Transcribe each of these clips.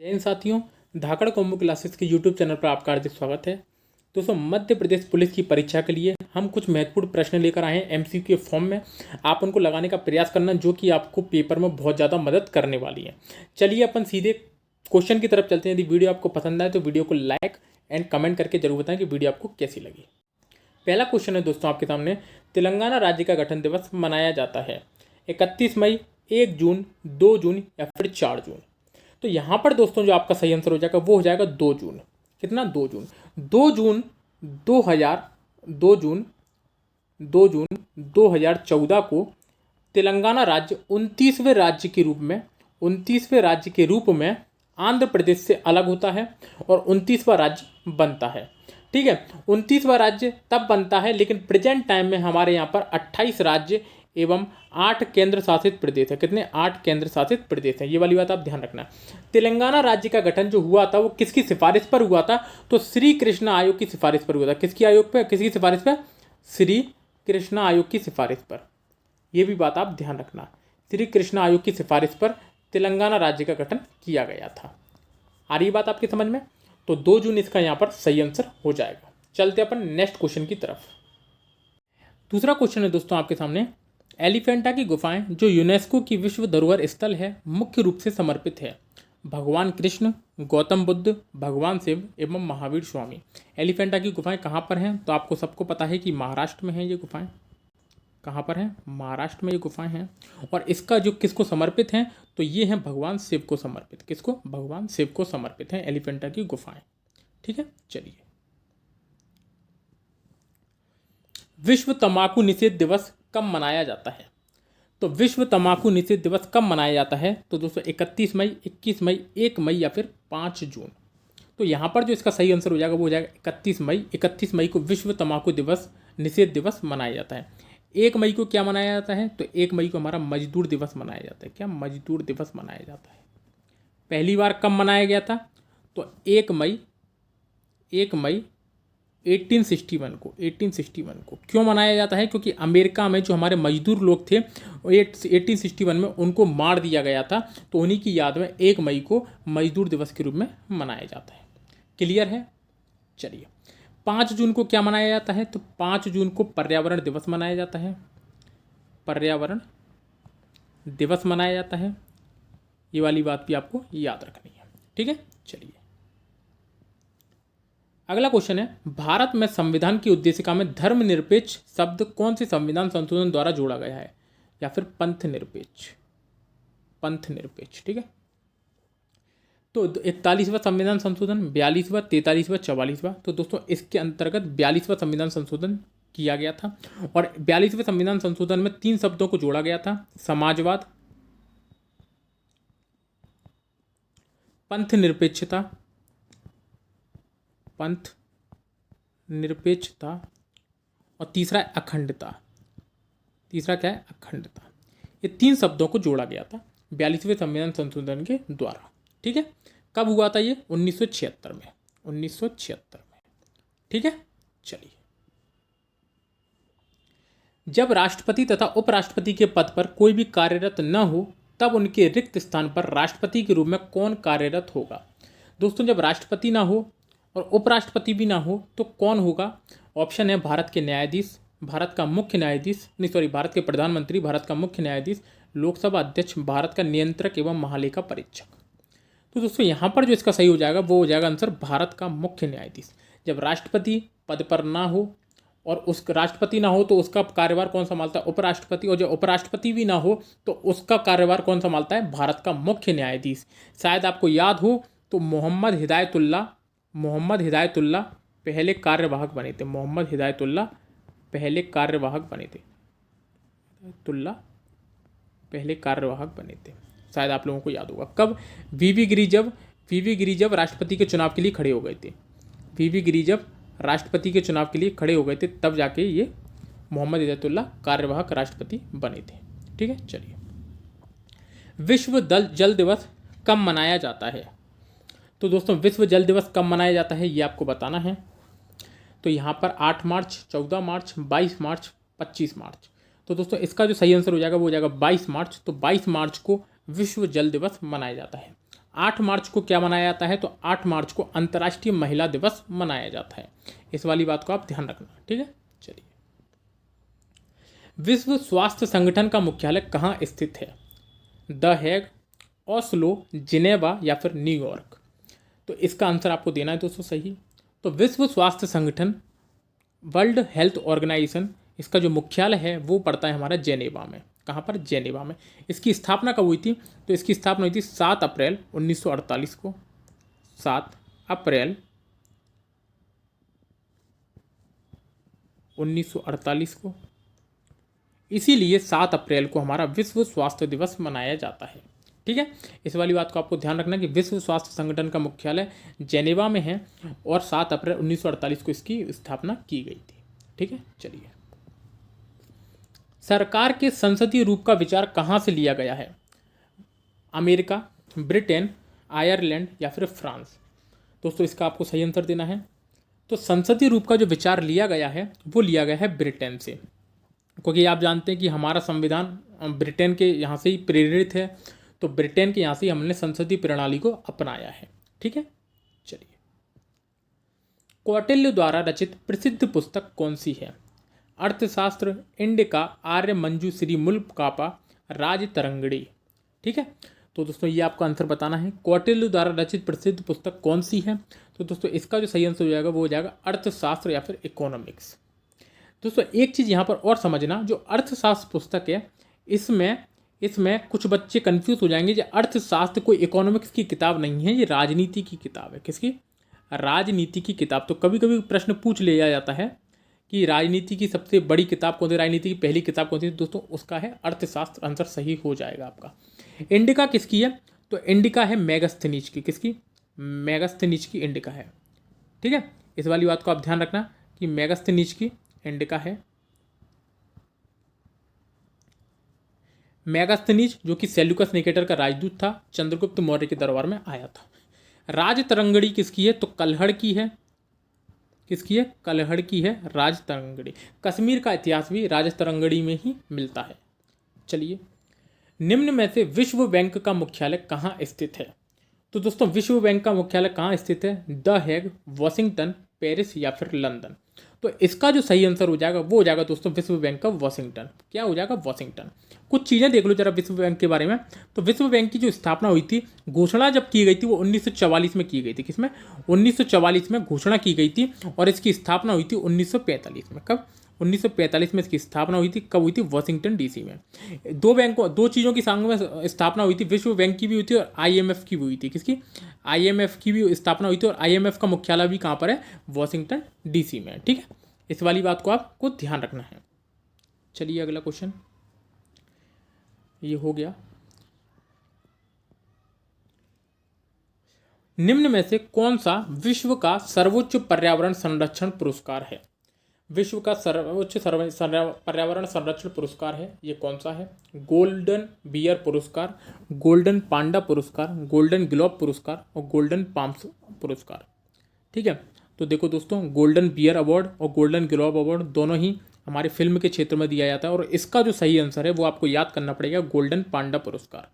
जय हिंद साथियों, धाकड़ combo classes के यूट्यूब चैनल पर आपका हार्दिक स्वागत है। दोस्तों, मध्य प्रदेश पुलिस की परीक्षा के लिए हम कुछ महत्वपूर्ण प्रश्न लेकर आए हैं एमसीक्यू के फॉर्म में। आप उनको लगाने का प्रयास करना, जो कि आपको पेपर में बहुत ज़्यादा मदद करने वाली है। चलिए अपन सीधे क्वेश्चन की तरफ चलते हैं। यदि वीडियो आपको पसंद आए तो वीडियो को लाइक एंड कमेंट करके जरूर बताएं कि वीडियो आपको कैसी लगी। पहला क्वेश्चन है दोस्तों आपके सामने, तेलंगाना राज्य का गठन दिवस मनाया जाता है 31 मई, 1 जून, 2 जून या फिर 4 जून। तो यहाँ पर दोस्तों जो आपका सही आंसर हो जाएगा वो हो जाएगा 2 जून। कितना? 2 जून। 2 जून 2000 2 जून 2 जून 2014 को तेलंगाना राज्य 29वें राज्य के रूप में आंध्र प्रदेश से अलग होता है और 29वां राज्य बनता है। ठीक है, 29वां राज्य तब बनता है, लेकिन प्रेजेंट टाइम में हमारे यहाँ पर 28 राज्य एवं 8 केंद्र शासित प्रदेश है। कितने? 8 केंद्र शासित प्रदेश है। ये वाली बात आप ध्यान रखना। तेलंगाना राज्य का गठन जो हुआ था वो किसकी सिफारिश पर हुआ था? तो श्री कृष्ण आयोग की सिफारिश पर हुआ था। किसकी आयोग पर? किसकी सिफारिश पर? श्री कृष्ण आयोग की सिफारिश पर। यह भी बात आप ध्यान रखना। श्री कृष्ण आयोग की सिफारिश पर तेलंगाना राज्य का गठन किया गया था। आ रही बात आपकी समझ में? तो 2 जून इसका यहाँ पर सही आंसर हो जाएगा। चलते अपन नेक्स्ट क्वेश्चन की तरफ। दूसरा क्वेश्चन है दोस्तों आपके सामने, एलिफेंटा की गुफाएं जो यूनेस्को की विश्व धरोहर स्थल है मुख्य रूप से समर्पित है भगवान कृष्ण, गौतम बुद्ध, भगवान शिव एवं महावीर स्वामी। एलिफेंटा की गुफाएं कहाँ पर हैं? तो आपको सबको पता है कि महाराष्ट्र में हैं ये गुफाएं। कहाँ पर हैं? महाराष्ट्र में ये गुफाएं हैं। और इसका जो किसको समर्पित हैं? तो ये हैं भगवान शिव को समर्पित। किसको? भगवान शिव को समर्पित हैं एलिफेंटा की गुफाएं। ठीक है, चलिए। विश्व तंबाकू निषेध दिवस कब मनाया जाता है? तो विश्व तंबाकू निषेध दिवस कब मनाया जाता है? तो दोस्तों 31 मई, 21 मई, 1 मई या फिर 5 जून। तो यहाँ पर जो इसका सही आंसर हो जाएगा वो हो जाएगा 31 मई। 31 मई को विश्व तंबाकू दिवस निषेध दिवस मनाया जाता है। 1 मई को क्या मनाया जाता है? तो 1 मई को हमारा मजदूर दिवस मनाया जाता है। क्या? मजदूर दिवस मनाया जाता है। पहली बार कब मनाया गया था? तो 1 मई 1861 को क्यों मनाया जाता है? क्योंकि अमेरिका में जो हमारे मजदूर लोग थे 1861 में उनको मार दिया गया था, तो उन्हीं की याद में 1 मई को मजदूर दिवस के रूप में मनाया जाता है। क्लियर है? चलिए। 5 जून को क्या मनाया जाता है? तो 5 जून को पर्यावरण दिवस मनाया जाता है। पर्यावरण दिवस मनाया जाता है। ये वाली बात भी आपको याद रखनी है। ठीक है, चलिए। अगला क्वेश्चन है, भारत में संविधान की उद्देशिका में धर्मनिरपेक्ष शब्द कौन से संविधान संशोधन द्वारा जोड़ा गया है? या फिर पंथ निरपेक्ष। पंथ निरपेक्ष। ठीक है, तो 41वां संविधान संशोधन, 42वां, 43वां, 44वां। तो दोस्तों इसके अंतर्गत 42वां संविधान संशोधन किया गया था। और 42वें संविधान संशोधन में 3 शब्दों को जोड़ा गया था, समाजवाद, पंथ निरपेक्षता, पंथ निरपेक्षता, और तीसरा है अखंडता। तीसरा क्या है? अखंडता। ये 3 शब्दों को जोड़ा गया था 42वें संविधान संशोधन के द्वारा। ठीक है, कब हुआ था ये? 1976 में। 1976 में। ठीक है, चलिए। जब राष्ट्रपति तथा उपराष्ट्रपति के पद पर कोई भी कार्यरत न हो तब उनके रिक्त स्थान पर राष्ट्रपति के रूप में कौन कार्यरत होगा? दोस्तों जब राष्ट्रपति ना हो और उपराष्ट्रपति भी ना हो तो कौन होगा? ऑप्शन है भारत के न्यायाधीश, भारत का मुख्य न्यायाधीश, भारत के प्रधानमंत्री, भारत का मुख्य न्यायाधीश, लोकसभा अध्यक्ष, भारत का नियंत्रक एवं महालेखा परीक्षक। तो दोस्तों यहाँ पर जो इसका सही हो जाएगा वो हो जाएगा आंसर भारत का मुख्य न्यायाधीश। जब राष्ट्रपति पद पर ना हो और उस राष्ट्रपति ना हो तो उसका कार्यभार कौन संभालता है? उपराष्ट्रपति। और जब उपराष्ट्रपति भी ना हो तो उसका कार्यभार कौन संभालता है? भारत का मुख्य न्यायाधीश। शायद आपको याद हो तो मोहम्मद हिदायतुल्लाह पहले कार्यवाहक बने थे। मोहम्मद हिदायतुल्लाह पहले कार्यवाहक बने थे। शायद आप लोगों को याद होगा। कब? वीवी गिरी जब राष्ट्रपति के चुनाव के लिए खड़े हो गए थे। वीवी गिरी जब राष्ट्रपति के चुनाव के लिए खड़े हो गए थे तब जाके ये मोहम्मद हिदायतुल्लाह कार्यवाहक राष्ट्रपति बने थे। ठीक है, चलिए। विश्व जल दिवस कब मनाया जाता है? तो दोस्तों विश्व जल दिवस कब मनाया जाता है ये आपको बताना है। तो यहाँ पर 8 मार्च, 14 मार्च, 22 मार्च, 25 मार्च। तो दोस्तों इसका जो सही आंसर हो जाएगा वो हो जाएगा 22 मार्च। तो 22 मार्च को विश्व जल दिवस मनाया जाता है। 8 मार्च को क्या मनाया जाता है, तो 8 मार्च को अंतर्राष्ट्रीय महिला दिवस मनाया जाता है। इस वाली बात को आप ध्यान रखना, ठीक है। चलिए, विश्व स्वास्थ्य संगठन का मुख्यालय कहाँ स्थित है? द हेग, ओस्लो, जिनेवा या फिर न्यूयॉर्क? तो इसका आंसर आपको देना है दोस्तों सही। तो विश्व स्वास्थ्य संगठन, वर्ल्ड हेल्थ ऑर्गेनाइजेशन, इसका जो मुख्यालय है वो पड़ता है हमारा जेनेवा में। कहाँ पर? जेनेवा में। इसकी स्थापना कब हुई थी? तो इसकी स्थापना हुई थी 7 अप्रैल 1948 को। 7 अप्रैल 1948 को। इसीलिए 7 अप्रैल को हमारा विश्व स्वास्थ्य दिवस मनाया जाता है, ठीक है। इस वाली बात को आपको ध्यान रखना कि विश्व स्वास्थ्य संगठन का मुख्यालय जेनेवा में है और 7 अप्रैल 1948 को इसकी स्थापना की गई थी, ठीक है। चलिए, सरकार के संसदीय रूप का विचार कहाँ से लिया गया है? अमेरिका, ब्रिटेन, आयरलैंड या फिर फ्रांस? दोस्तों इसका आपको सही आंसर देना है। तो संसदीय रूप का जो विचार लिया गया है वो लिया गया है ब्रिटेन से, क्योंकि आप जानते हैं कि हमारा संविधान ब्रिटेन के यहाँ से ही प्रेरित है। तो ब्रिटेन के यहाँ से ही हमने संसदीय प्रणाली को अपनाया है, ठीक है। चलिए, कौटिल्य द्वारा रचित प्रसिद्ध पुस्तक कौन सी है? अर्थशास्त्र, इंडिका, आर्य मंजूश्री मुल्कापा, राजतरंगिणी? ठीक है। तो दोस्तों ये आपको आंसर बताना है, कौटिल्य द्वारा रचित प्रसिद्ध पुस्तक कौन सी है? तो दोस्तों इसका जो सही आंसर हो जाएगा वो हो जाएगा अर्थशास्त्र या फिर इकोनॉमिक्स। दोस्तों एक चीज़ यहाँ पर और समझना, जो अर्थशास्त्र पुस्तक है इसमें कुछ बच्चे कंफ्यूज हो जाएंगे। जो अर्थशास्त्र कोई इकोनॉमिक्स की किताब नहीं है, ये राजनीति की किताब है। किसकी? राजनीति की किताब। तो कभी कभी प्रश्न पूछ लिया जाता है कि राजनीति की सबसे बड़ी किताब कौन सी, राजनीति की पहली किताब कौन सी? दोस्तों उसका है अर्थशास्त्र। आंसर सही हो जाएगा आपका। इंडिका किसकी है? तो इंडिका है मेगास्थनीज की। किसकी? मेगास्थनीज की इंडिका है, ठीक है। इस वाली बात को आप ध्यान रखना कि मेगास्थनीज की इंडिका है। मेगास्थनीज जो कि सेल्यूकस निकेटर का राजदूत था, चंद्रगुप्त मौर्य के दरबार में आया था। राजतरंगिणी किसकी है? तो कल्हड़ की है। किसकी है? कल्हड़ की है राजतरंगिणी। कश्मीर का इतिहास भी राजतरंगिणी में ही मिलता है। चलिए, निम्न में से विश्व बैंक का मुख्यालय कहाँ स्थित है? तो दोस्तों विश्व बैंक का मुख्यालय कहाँ स्थित है? द हेग, वॉशिंगटन, पेरिस या फिर लंदन? तो इसका जो सही आंसर हो जाएगा वो हो जाएगा दोस्तों विश्व बैंक का वॉशिंगटन। क्या हो जाएगा? वॉशिंगटन। कुछ चीज़ें देख लो जरा विश्व बैंक के बारे में। तो विश्व बैंक की जो स्थापना हुई थी, घोषणा जब की गई थी वो 1944 में की गई थी। किसमें? 1944 में घोषणा की गई थी और इसकी स्थापना हुई थी 1945 में। कब? 1945 में इसकी स्थापना हुई थी। कब हुई थी? वॉशिंगटन डीसी में। दो चीज़ों की संग में स्थापना हुई थी, विश्व बैंक की भी हुई थी और आईएमएफ की भी हुई थी। किसकी? आईएमएफ की भी स्थापना हुई थी और आईएमएफ का मुख्यालय भी कहाँ पर है? वॉशिंगटन डीसी में, ठीक है। इस वाली बात को आपको ध्यान रखना है। चलिए अगला क्वेश्चन, ये हो गया। निम्न में से कौन सा विश्व का सर्वोच्च पर्यावरण संरक्षण पुरस्कार है? विश्व का सर्वोच्च पर्यावरण संरक्षण पुरस्कार है, ये कौन सा है? गोल्डन बियर पुरस्कार, गोल्डन पांडा पुरस्कार, गोल्डन ग्लोब पुरस्कार और गोल्डन पाम्स पुरस्कार, ठीक है। तो देखो दोस्तों, गोल्डन बियर अवार्ड और गोल्डन ग्लोब अवार्ड दोनों ही हमारे फिल्म के क्षेत्र में दिया जाता है और इसका जो सही आंसर है वो आपको याद करना पड़ेगा, गोल्डन पांडा पुरस्कार।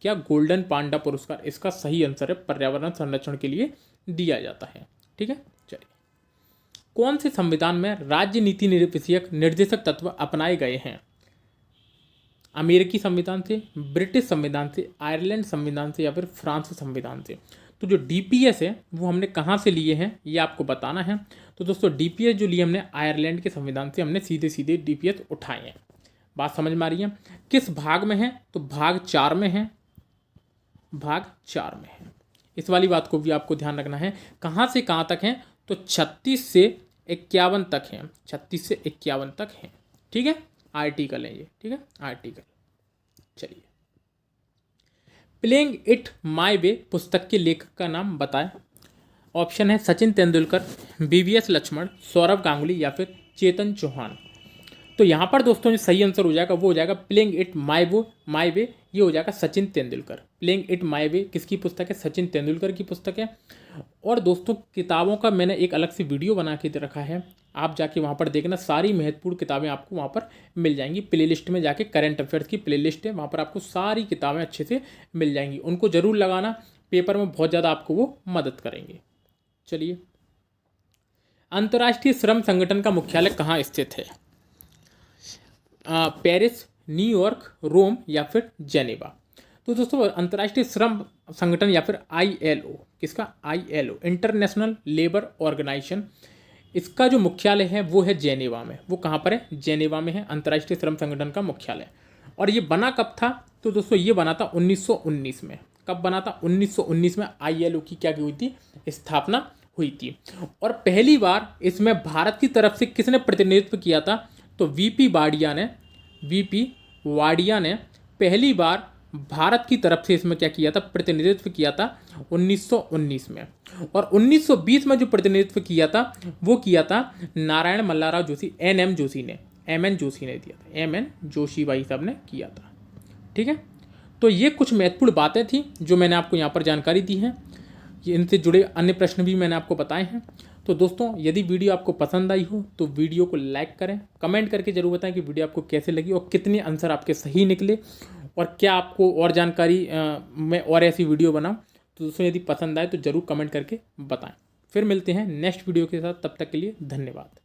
क्या? गोल्डन पांडा पुरस्कार इसका सही आंसर है, पर्यावरण संरक्षण के लिए दिया जाता है, ठीक है। चलिए, कौन से संविधान में राज्य नीति विषयक निर्देशक तत्व अपनाए गए हैं? अमेरिकी संविधान से, ब्रिटिश संविधान से, आयरलैंड संविधान से या फिर फ्रांस संविधान से? तो जो डीपीएस है वो हमने कहाँ से लिए हैं ये आपको बताना है। तो दोस्तों डीपीएस जो लिए हमने आयरलैंड के संविधान से हमने सीधे सीधे डीपीएस उठाए हैं। बात समझ में आ रही है? किस भाग में है? तो भाग 4 में है। भाग 4 में है। इस वाली बात को भी आपको ध्यान रखना है। कहाँ से कहाँ तक है? तो 36 से 51 तक है। 36 से 51 तक है, ठीक है। आर्टिकल है ये, ठीक है, आर्टिकल। चलिए, प्लेइंग इट माय वे पुस्तक के लेखक का नाम बताएं। ऑप्शन है सचिन तेंदुलकर, बीवीएस लक्ष्मण, सौरभ गांगुली या फिर चेतन चौहान। तो यहाँ पर दोस्तों जो सही आंसर हो जाएगा वो हो जाएगा प्लेइंग इट माय वे, ये हो जाएगा Sachin Tendulkar. Playing it my way किसकी पुस्तक है? सचिन तेंदुलकर की पुस्तक है। और दोस्तों किताबों का मैंने एक अलग से वीडियो बना के रखा है, आप जाके वहाँ पर देखना, सारी महत्वपूर्ण किताबें आपको वहाँ पर मिल जाएंगी। प्लेलिस्ट में जाके करंट अफेयर्स की प्लेलिस्ट है, वहाँ पर आपको सारी किताबें अच्छे से मिल जाएंगी, उनको जरूर लगाना। पेपर में बहुत ज़्यादा आपको वो मदद करेंगे। चलिए, अंतर्राष्ट्रीय श्रम संगठन का मुख्यालय कहाँ स्थित है? पेरिस, न्यूयॉर्क, रोम या फिर जेनेवा। तो दोस्तों अंतर्राष्ट्रीय श्रम संगठन या फिर ILO, किसका? ILO, इंटरनेशनल लेबर ऑर्गेनाइजेशन, इसका जो मुख्यालय है वो है जेनेवा में। वो कहाँ पर है? जेनेवा में है अंतर्राष्ट्रीय श्रम संगठन का मुख्यालय। और ये बना कब था? तो दोस्तों ये बना था 1919 में। कब बना था? 1919 में ILO की क्या हुई थी? स्थापना हुई थी। और पहली बार इसमें भारत की तरफ से किसने प्रतिनिधित्व किया था? तो VP वाडिया ने पहली बार भारत की तरफ से इसमें क्या किया था? प्रतिनिधित्व किया था 1919 में। और 1920 में जो प्रतिनिधित्व किया था वो किया था नारायण मल्लाराव जोशी, NM जोशी ने, MN जोशी ने दिया था, MN जोशी भाई साहब ने किया था। ठीक है, तो ये कुछ महत्वपूर्ण बातें थी जो मैंने आपको यहाँ पर जानकारी दी है। इनसे जुड़े अन्य प्रश्न भी मैंने आपको बताए हैं। तो दोस्तों यदि वीडियो आपको पसंद आई हो तो वीडियो को लाइक करें, कमेंट करके जरूर बताएं कि वीडियो आपको कैसे लगी और कितने आंसर आपके सही निकले, और क्या आपको और जानकारी मैं और ऐसी वीडियो बनाऊं। तो दोस्तों यदि पसंद आए तो ज़रूर कमेंट करके बताएं। फिर मिलते हैं नेक्स्ट वीडियो के साथ, तब तक के लिए धन्यवाद।